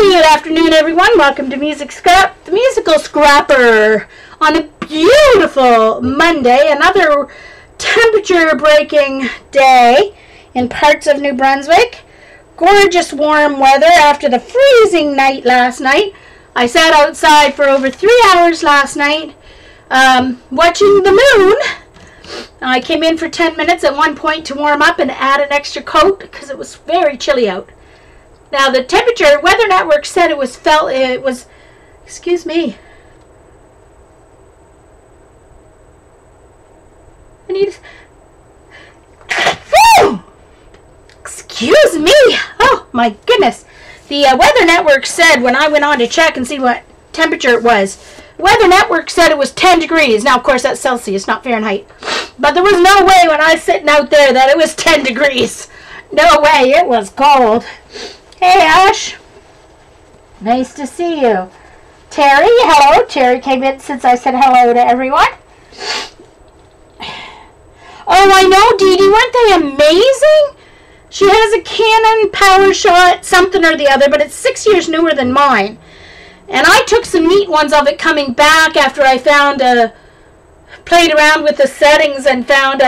Good afternoon, everyone. Welcome to Music Scrap, the musical scrapper, on a beautiful Monday, another temperature-breaking day in parts of New Brunswick. Gorgeous warm weather after the freezing night last night. I sat outside for over 3 hours last night watching the moon. I came in for 10 minutes at one point to warm up and add an extra coat because it was very chilly out. Now the temperature, Weather Network said it was, excuse me. I need, whew! Excuse me. Oh my goodness. The Weather Network said when I went on to check and see what temperature it was, Weather Network said it was 10 degrees. Now of course that's Celsius, not Fahrenheit. But there was no way when I was sitting out there that it was 10 degrees. No way, it was cold. Hey, Ash. Nice to see you. Terry, hello. Terry came in since I said hello to everyone. Oh, I know, Dee Dee. Weren't they amazing? She has a Canon PowerShot something or the other, but it's 6 years newer than mine. And I took some neat ones of it coming back after I found played around with the settings and found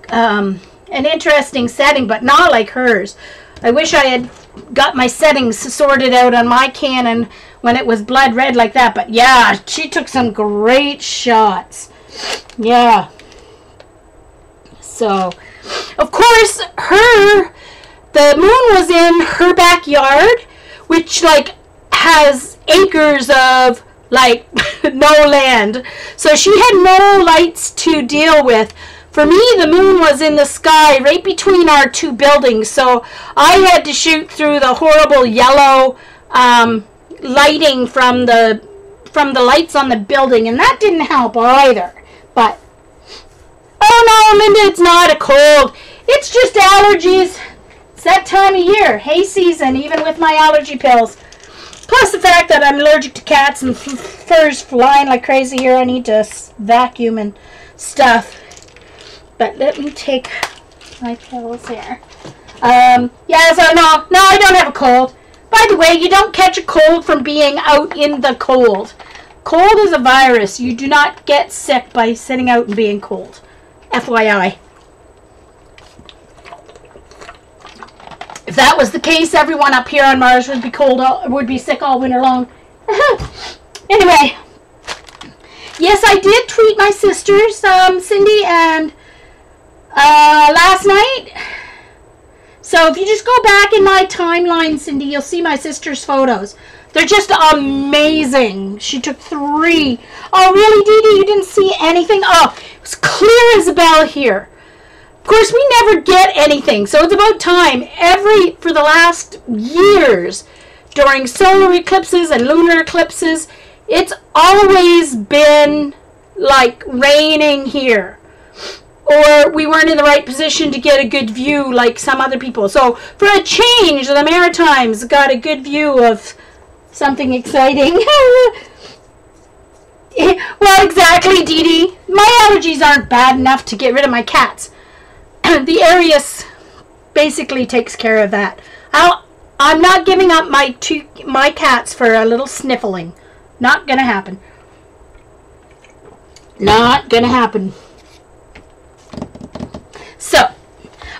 an interesting setting, but not like hers. I wish I had got my settings sorted out on my Canon when it was blood red like that, but yeah, she took some great shots. Yeah. So, of course, the moon was in her backyard, which like has acres of like no land. So she had no lights to deal with. For me, the moon was in the sky right between our two buildings, so I had to shoot through the horrible yellow lighting from the lights on the building, and that didn't help either. But, oh no, Linda, it's not a cold. It's just allergies. It's that time of year, hay season, even with my allergy pills. Plus the fact that I'm allergic to cats and furs flying like crazy here. I need to vacuum and stuff. But let me take my pills here. Yeah, so no, I don't have a cold. By the way, you don't catch a cold from being out in the cold. Cold is a virus. You do not get sick by sitting out and being cold. FYI. If that was the case, everyone up here on Mars would be sick all winter long. Anyway, yes, I did tweet my sisters, Cindy and last night. So if you just go back in my timeline, Cindy, you'll see my sister's photos. They're just amazing. She took 3. Oh, really, Dee Dee? You didn't see anything? Oh, it was clear as a bell here. Of course, we never get anything, so it's about time. For the last years, during solar eclipses and lunar eclipses, it's always been like raining here. Or we weren't in the right position to get a good view like some other people. So for a change, the Maritimes got a good view of something exciting. Well, exactly, Dee Dee. My allergies aren't bad enough to get rid of my cats. The Arius basically takes care of that. I'm not giving up my cats for a little sniffling. Not gonna happen. Not gonna happen. So,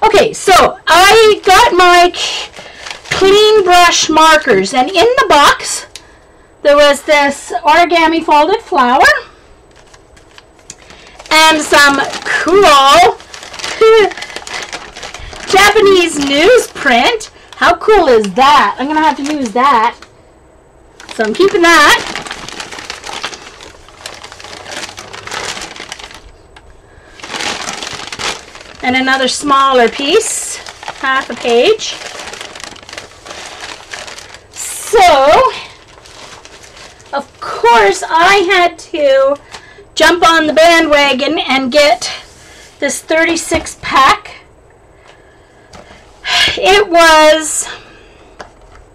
okay, so I got my clean brush markers, and in the box there was this origami folded flower and some cool Japanese newsprint. How cool is that? I'm gonna have to use that, so I'm keeping that. And another smaller piece, half a page. So, of course, I had to jump on the bandwagon and get this 36 pack.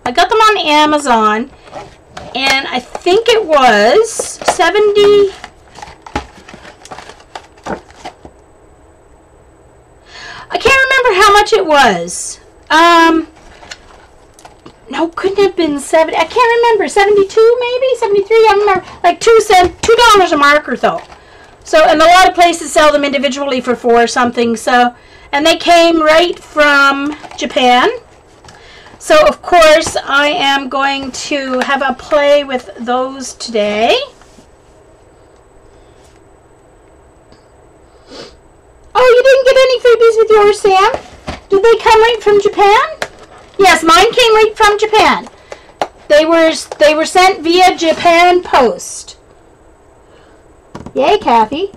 I got them on Amazon, and I think it was 70. I can't remember how much it was. no, couldn't have been 70. I can't remember. 72 maybe? 73? I don't remember. Like $2 a marker though. So, and a lot of places sell them individually for $4 something. So, and they came right from Japan. So, of course, I am going to have a play with those today. Oh, you didn't get any freebies with yours, Sam? Did they come right from Japan? Yes, mine came right from Japan. They were sent via Japan Post. Yay, Kathy.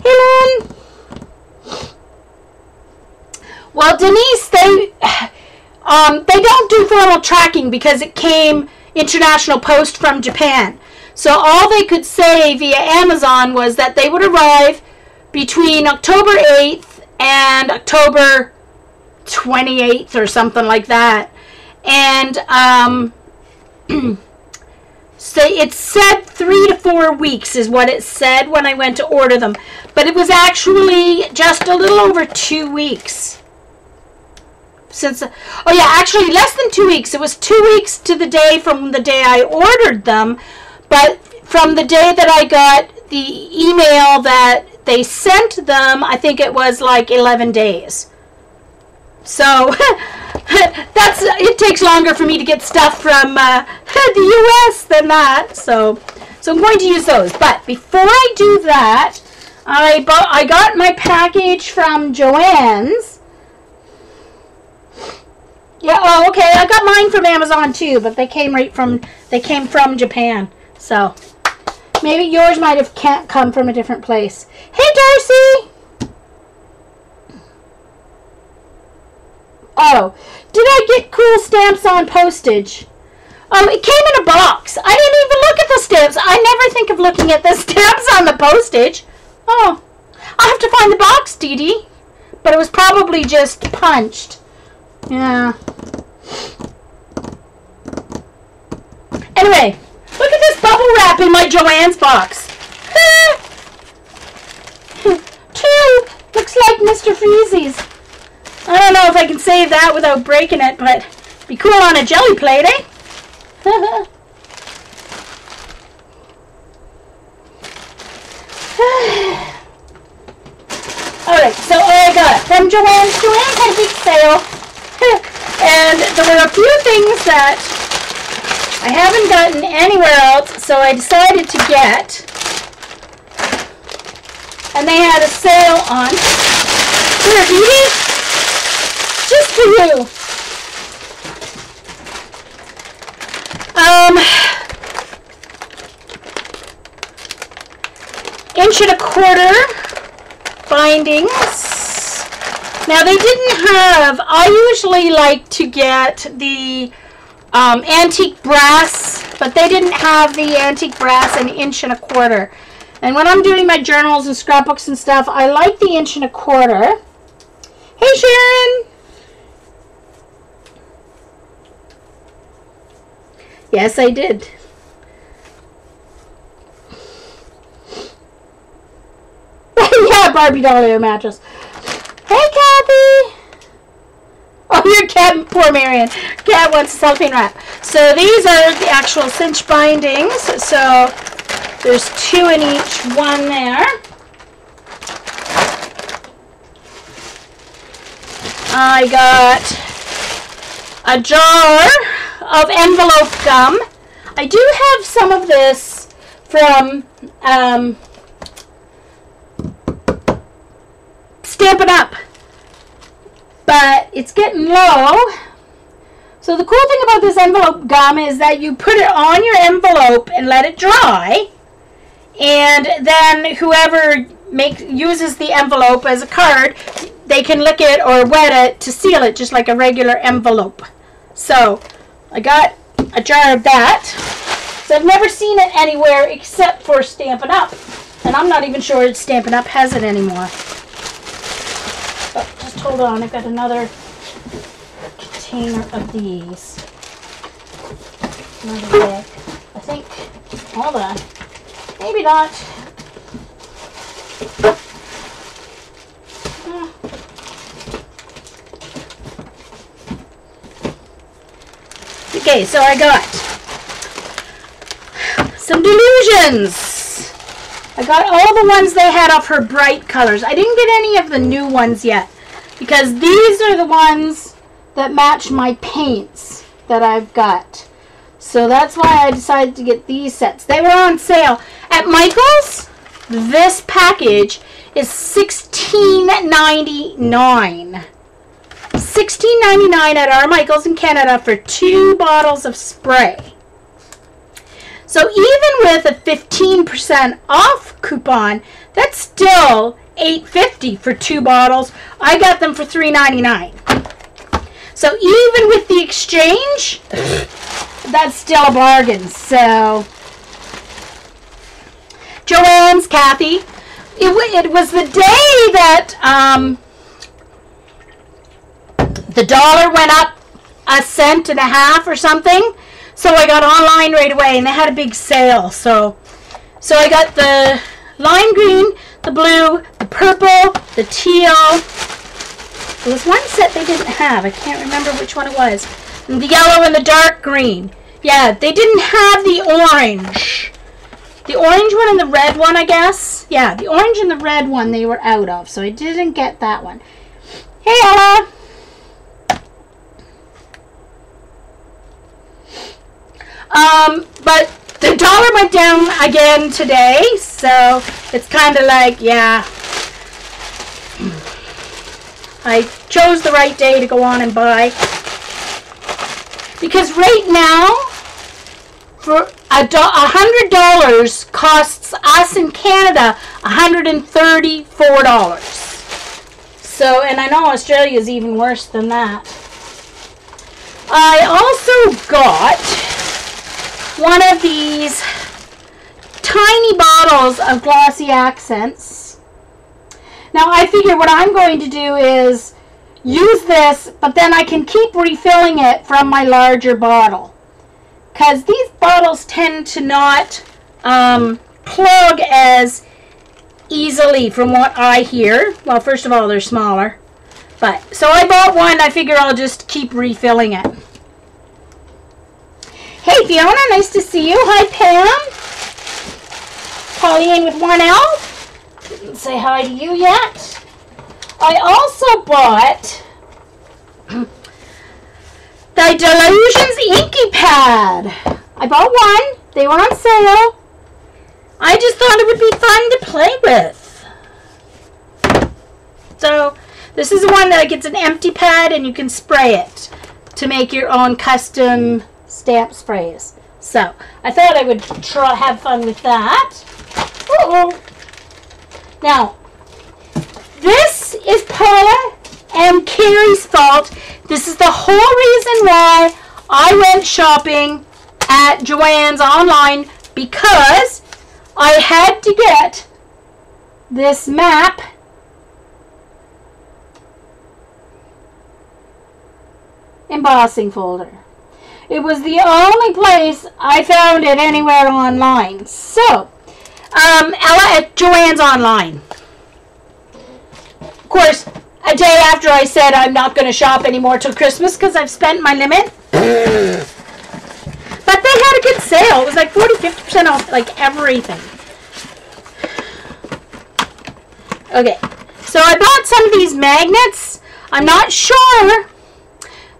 Hey, Lynn. Well, Denise, they don't do formal tracking because it came international post from Japan. So all they could say via Amazon was that they would arrive between October 8th and October 28th or something like that. And so it said 3 to 4 weeks is what it said when I went to order them. But it was actually just a little over 2 weeks. Since, oh yeah, actually less than 2 weeks. It was 2 weeks to the day from the day I ordered them. But from the day that I got the email that they sent them, I think it was like 11 days. So it takes longer for me to get stuff from the US than that. So I'm going to use those. But before I do that, I got my package from Joann's. Yeah, oh, okay. I got mine from Amazon too, but they came from Japan. So maybe yours might have can't come from a different place. Hey, Darcy. Oh, did I get cool stamps on postage? Oh, it came in a box. I didn't even look at the stamps. I never think of looking at the stamps on the postage. Oh, I'll have to find the box, Dee Dee. But it was probably just punched. Yeah. Anyway, look at this bubble wrap in my Joann's box. Two. Looks like Mr. Freezy's. I don't know if I can save that without breaking it, but it'd be cool on a jelly plate, eh? Alright, so I got it from Joann's. Joann's had a big sale. And there were a few things that I haven't gotten anywhere else, so I decided to get. And they had a sale on. Here, Dee Dee. Just for you. Inch and a quarter bindings. Now they didn't have, I usually like to get the antique brass, but they didn't have the antique brass an inch and a quarter. And when I'm doing my journals and scrapbooks and stuff, I like the inch and a quarter. Hey, Sharon. Yes, I did. Yeah, Barbie doll air mattress. Hey, Kathy. Oh, your cat, poor Marion. Cat wants a cellophane wrap. So these are the actual cinch bindings. So there's 2 in each one there. I got a jar of envelope gum. I do have some of this from Stampin' Up, but it's getting low. So the cool thing about this envelope gum is that you put it on your envelope and let it dry, and then whoever uses the envelope as a card, they can lick it or wet it to seal it just like a regular envelope. So I got a jar of that. So I've never seen it anywhere except for Stampin' Up, and I'm not even sure Stampin' Up has it anymore. But just hold on, I've got another container of these. Another bag. I think, hold on, maybe not. Okay, so I got some Delusions. I got all the ones they had of her bright colors. I didn't get any of the new ones yet, because these are the ones that match my paints that I've got. So that's why I decided to get these sets. They were on sale at Michael's. This package is $16.99. $16.99 at our Michael's in Canada for 2 bottles of spray. So even with a 15% off coupon, that's still $8.50 for 2 bottles. I got them for $3.99. So even with the exchange, that's still a bargain. So Joann's, Kathy, it was the day that the dollar went up 1.50 cents or something. So I got online right away, and they had a big sale. So I got the lime green, the blue, the purple, the teal. There was one set they didn't have. I can't remember which one it was. And the yellow and the dark green. Yeah, they didn't have the orange. The orange one and the red one, I guess. Yeah, the orange and the red one they were out of, so I didn't get that one. Hey, Ella. But the dollar went down again today, so it's kind of like, yeah, I chose the right day to go on and buy. Because right now, for $100 costs us in Canada $134. So, and I know Australia is even worse than that. I also got one of these tiny bottles of glossy accents. Now I figure what I'm going to do is use this, but then I can keep refilling it from my larger bottle, because these bottles tend to not plug as easily from what I hear. Well, first of all, they're smaller, but so I bought one. I figure I'll just keep refilling it. Hey Fiona, nice to see you. Hi Pam. Pauline with 1L. Didn't say hi to you yet. I also bought the Delusions Inky Pad. I bought one. They were on sale. I just thought it would be fun to play with. So this is one that gets an empty pad and you can spray it to make your own custom stamp sprays. So I thought I would have fun with that. Uh-oh. Now, this is Paula and Carrie's fault. This is the whole reason why I went shopping at Joann's online, because I had to get this map embossing folder. It was the only place I found it anywhere online. So, Ella at Joann's online. Of course, a day after I said I'm not going to shop anymore till Christmas because I've spent my limit. But they had a good sale. It was like 40-50% off like everything. Okay, so I bought some of these magnets. I'm not sure.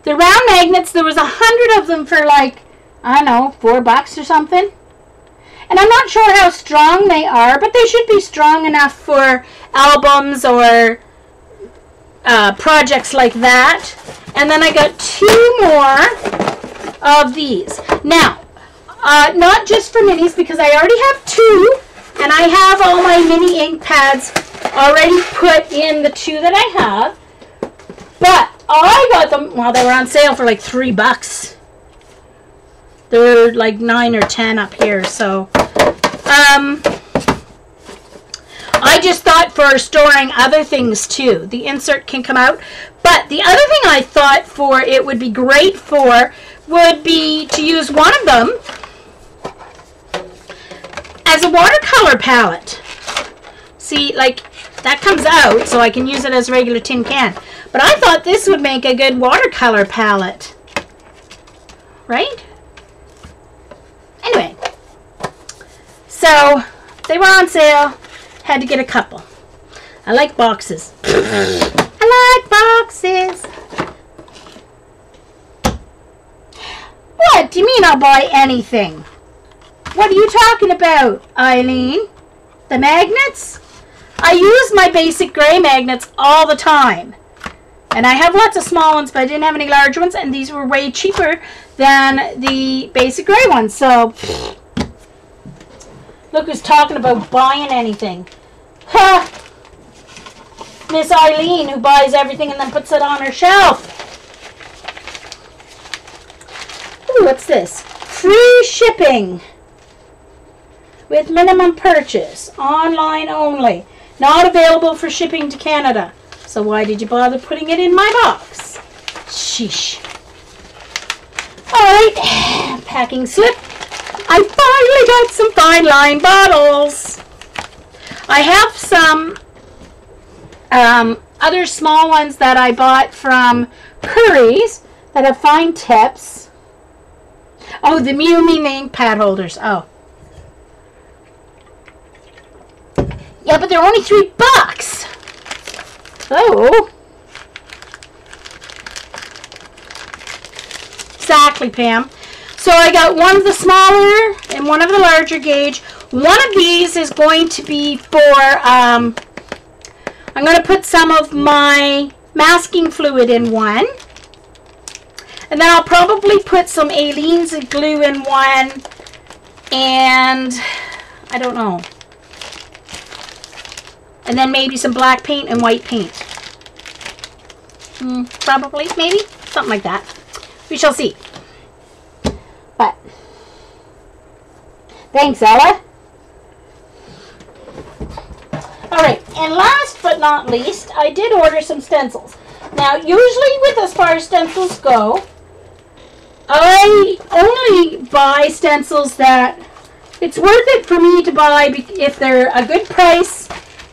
The round magnets, there was 100 of them for like, I don't know, $4 or something. And I'm not sure how strong they are, but they should be strong enough for albums or projects like that. And then I got 2 more of these. Now, not just for minis, because I already have 2, and I have all my mini ink pads already put in the 2 that I have. But I got them, well, they were on sale for like $3. They were like 9 or 10 up here, so I just thought for storing other things too. The insert can come out. But the other thing I thought for it would be great for would be to use one of them as a watercolor palette. See, like, that comes out, so I can use it as a regular tin can. But I thought this would make a good watercolor palette. right? Anyway, so they were on sale. Had to get a couple. I like boxes. I like boxes. What do you mean I'll buy anything? What are you talking about, Eileen? The magnets? I use my basic gray magnets all the time. And I have lots of small ones, but I didn't have any large ones, and these were way cheaper than the basic gray ones. So, look who's talking about buying anything. Ha! Miss Eileen, who buys everything and then puts it on her shelf. Ooh, what's this? Free shipping with minimum purchase. Online only. Not available for shipping to Canada. So why did you bother putting it in my box? Sheesh. Alright, packing slip. I finally got some fine line bottles. I have some other small ones that I bought from Curry's that have fine tips. Oh, the Mew Me ink pad holders. Oh. Yeah, but they're only $3. Oh. Exactly, Pam. So I got one of the smaller and one of the larger gauge. One of these is going to be for, I'm going to put some of my masking fluid in one. And then I'll probably put some Aleene's glue in one. And I don't know. And then maybe some black paint and white paint. Probably, maybe. Something like that. We shall see. But, thanks, Ella. Alright, and last but not least, I did order some stencils. Now, usually with as far as stencils go, I only buy stencils that it's worth it for me to buy if they're a good price.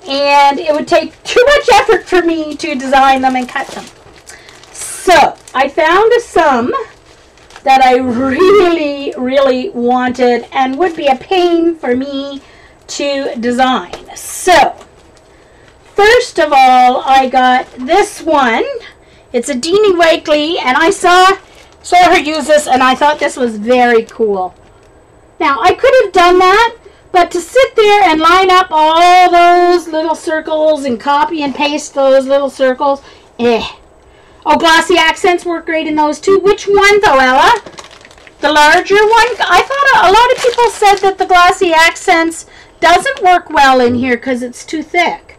And it would take too much effort for me to design them and cut them. So, I found some that I really, really wanted and would be a pain for me to design. So, first of all, I got this one. It's a Deanie Wakely, and I saw her use this, and I thought this was very cool. Now, I could have done that, but to sit there and line up all those little circles and copy and paste those little circles, Oh, glossy accents work great in those too. Which one though, Ella? The larger one? I thought a lot of people said that the glossy accents doesn't work well in here because it's too thick.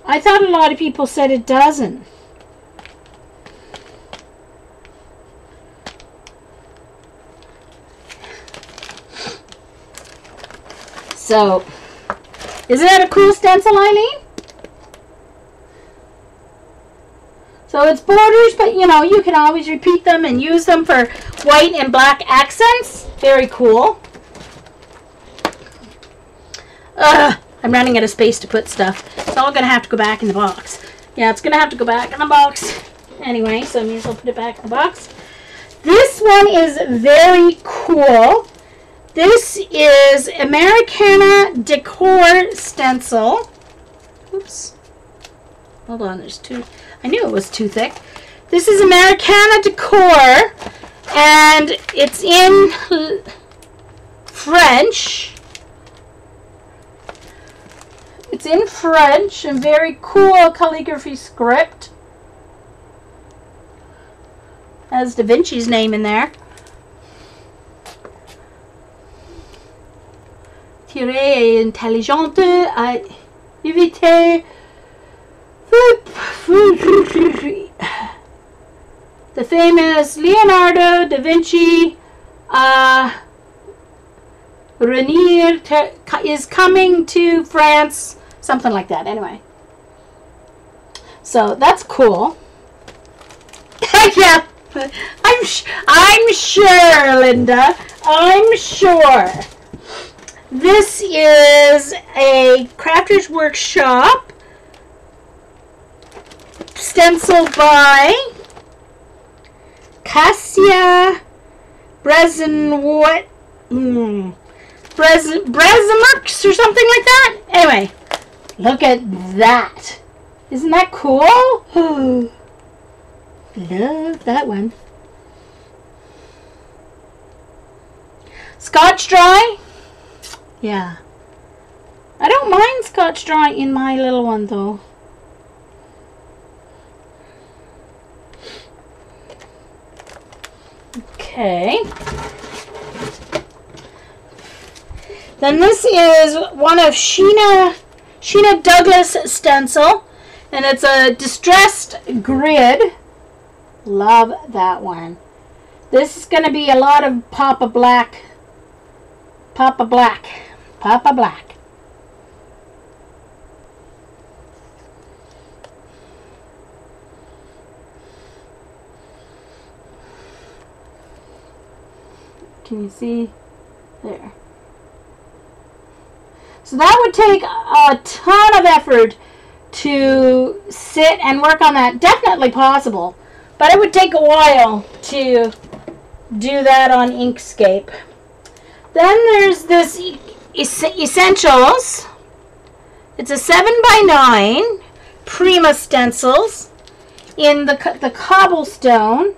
I thought a lot of people said it doesn't. So, isn't that a cool stencil, Eileen? So it's borders, but you know, you can always repeat them and use them for white and black accents. Very cool. I'm running out of space to put stuff. It's all going to have to go back in the box. Yeah, it's going to have to go back in the box. Anyway, so I may as well put it back in the box. This one is very cool. This is Americana Decor Stencil. Oops. Hold on, there's two. I knew it was too thick. This is Americana Decor, and it's in French. It's in French and very cool calligraphy script. Has Da Vinci's name in there. Tirée intelligente à éviter the famous Leonardo da Vinci Renier is coming to France, something like that. Anyway, so that's cool. Yeah, I'm sure, Linda. I'm sure. This is a Crafter's Workshop stencil by Cassia Brezen what? Brezemerks or something like that. Anyway, look at that. Isn't that cool? Oh, love that one. Scotch dry. Yeah. I don't mind Scotch dry in my little one though. Okay. Then this is one of Sheena Douglas stencil, and it's a distressed grid. Love that one. This is going to be a lot of Papa Black. Papa Black. Papa Black. Can you see? There. So that would take a ton of effort to sit and work on that. Definitely possible. But it would take a while to do that on Inkscape. Then there's this Essentials. It's a 7x9 Prima stencils in the cobblestone.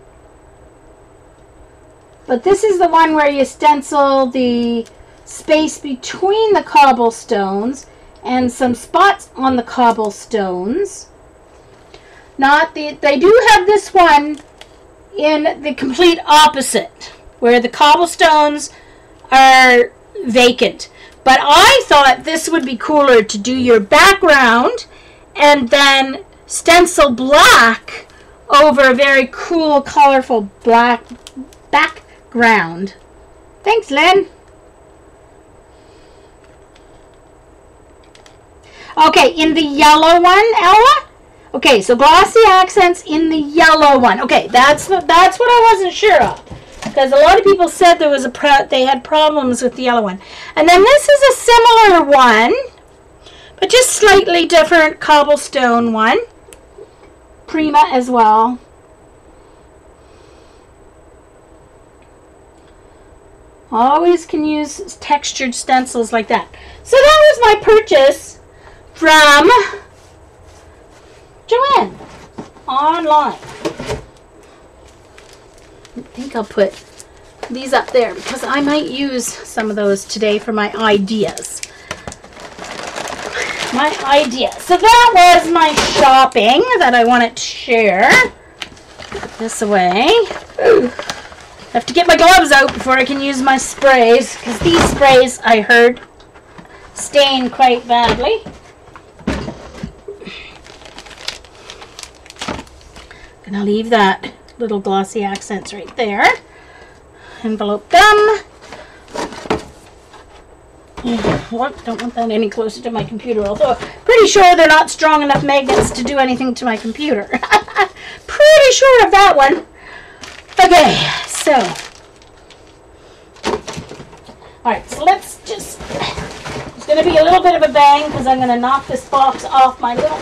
But this is the one where you stencil the space between the cobblestones and some spots on the cobblestones. They do have this one in the complete opposite, where the cobblestones are vacant. But I thought this would be cooler to do your background and then stencil black over a very cool, colorful black background. Thanks, Lynn. Okay, in the yellow one, Ella? Okay, so glossy accents in the yellow one. Okay, that's what I wasn't sure of. Because a lot of people said there was they had problems with the yellow one. And then this is a similar one, but just slightly different cobblestone one. Prima as well. Always can use textured stencils like that. So that was my purchase from Joanne online. I think I'll put these up there because I might use some of those today for my ideas. So that was my shopping that I wanted to share. Put this away. I have to get my gloves out before I can use my sprays, because these sprays, I heard, stain quite badly. Gonna leave that little glossy accents right there. Envelope them. What? Don't want that any closer to my computer, although I'm pretty sure they're not strong enough magnets to do anything to my computer. Pretty sure of that one. Okay, so. Alright, so let's just. It's going to be a little bit of a bang because I'm going to knock this box off my little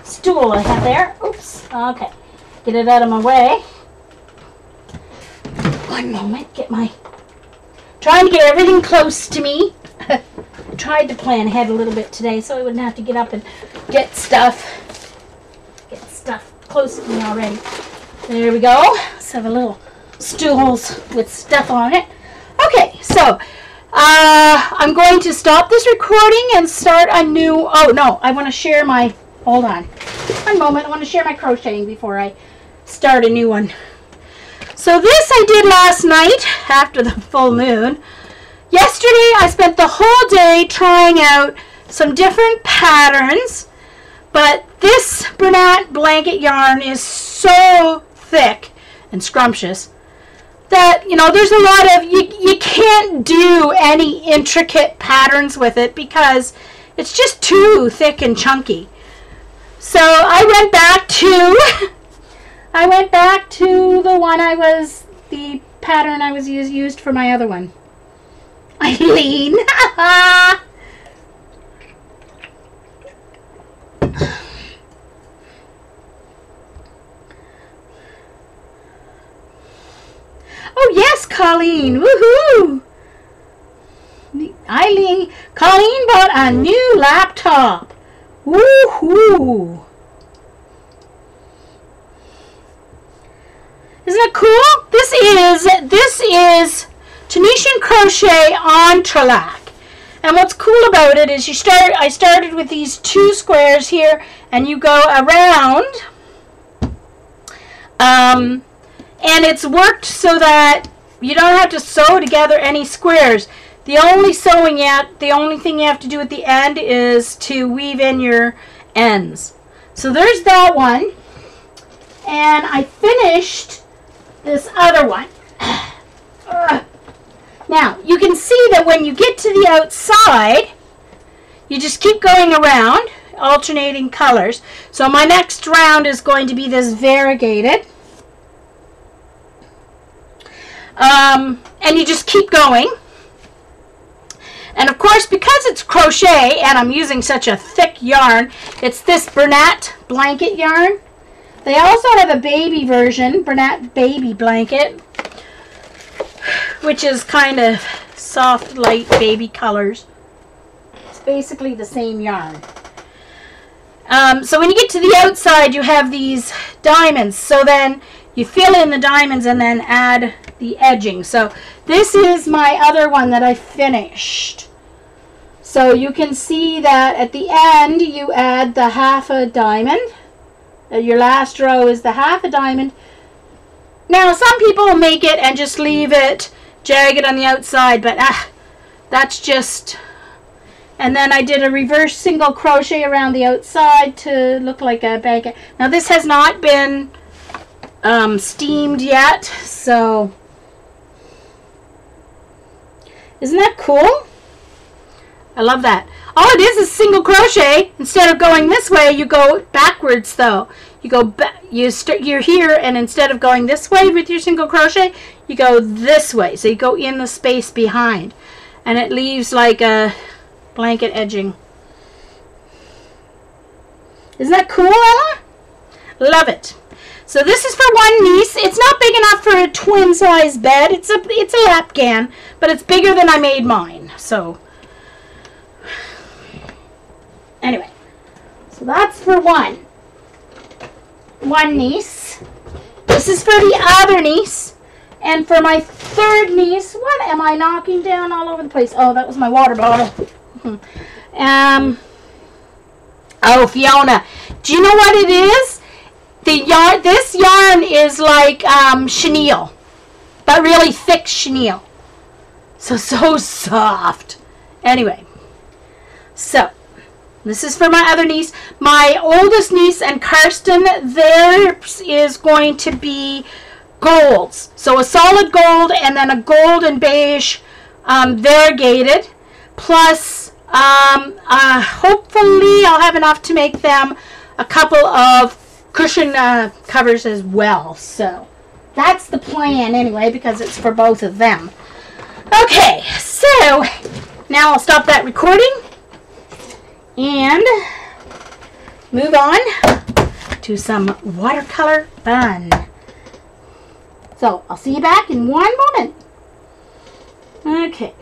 stool I have there. Oops. Okay. Get it out of my way. One moment. Trying to get everything close to me. Tried to plan ahead a little bit today so I wouldn't have to get up and get stuff close to me already. There we go. Let's have a little stools with stuff on it. Okay, so I'm going to stop this recording and start a new. Oh no, I want to share my. Hold on, one moment. I want to share my crocheting before I start a new one. So this I did last night after the full moon. Yesterday I spent the whole day trying out some different patterns, but this Bernat blanket yarn is so thick and scrumptious that, you know, there's a lot of, you can't do any intricate patterns with it because it's just too thick and chunky. So I went back to the pattern I was used for my other one. Eileen. Oh yes, Colleen. Woohoo! Colleen bought a new laptop. Woohoo! Isn't it cool? This is Tunisian crochet on Trelac. And what's cool about it is I started with these 2 squares here, and you go around. And it's worked so that you don't have to sew together any squares. The only thing you have to do at the end is to weave in your ends. So there's that one. And I finished this other one. Now, you can see that when you get to the outside, you just keep going around, alternating colors. So my next round is going to be this variegated. And you just keep going. And of course, because it's crochet and I'm using such a thick yarn, it's this Bernat blanket yarn. They also have a baby version, Bernat baby blanket, which is kind of soft, light baby colors. It's basically the same yarn. So when you get to the outside, you have these diamonds. So then you fill in the diamonds and then add the edging. So this is my other one that I finished. So you can see that at the end you add the half a diamond. Your last row is the half a diamond. Now some people make it and just leave it jagged on the outside, but that's just... And then I did a reverse single crochet around the outside to look like a blanket. Now this has not been steamed yet, so isn't that cool? I love that. All it is single crochet. Instead of going this way, you go backwards though. You go back, you're here, and instead of going this way with your single crochet, you go this way. So you go in the space behind, and it leaves like a blanket edging. Isn't that cool, Ella? Love it. So this is for one niece. It's not big enough for a twin size bed. It's a lapgan, but it's bigger than I made mine. So anyway, so that's for one niece. This is for the other niece. And for my third niece, what am I knocking down all over the place? Oh, that was my water bottle. Oh, Fiona, do you know what it is? This yarn is like chenille, but really thick chenille. So soft. Anyway, so this is for my other niece. My oldest niece and Karsten, theirs is going to be golds. So a solid gold and then a gold and beige variegated. Plus, hopefully I'll have enough to make them a couple of cushion covers as well. So that's the plan anyway, because it's for both of them. Okay, so now I'll stop that recording and move on to some watercolor fun. So I'll see you back in one moment. Okay,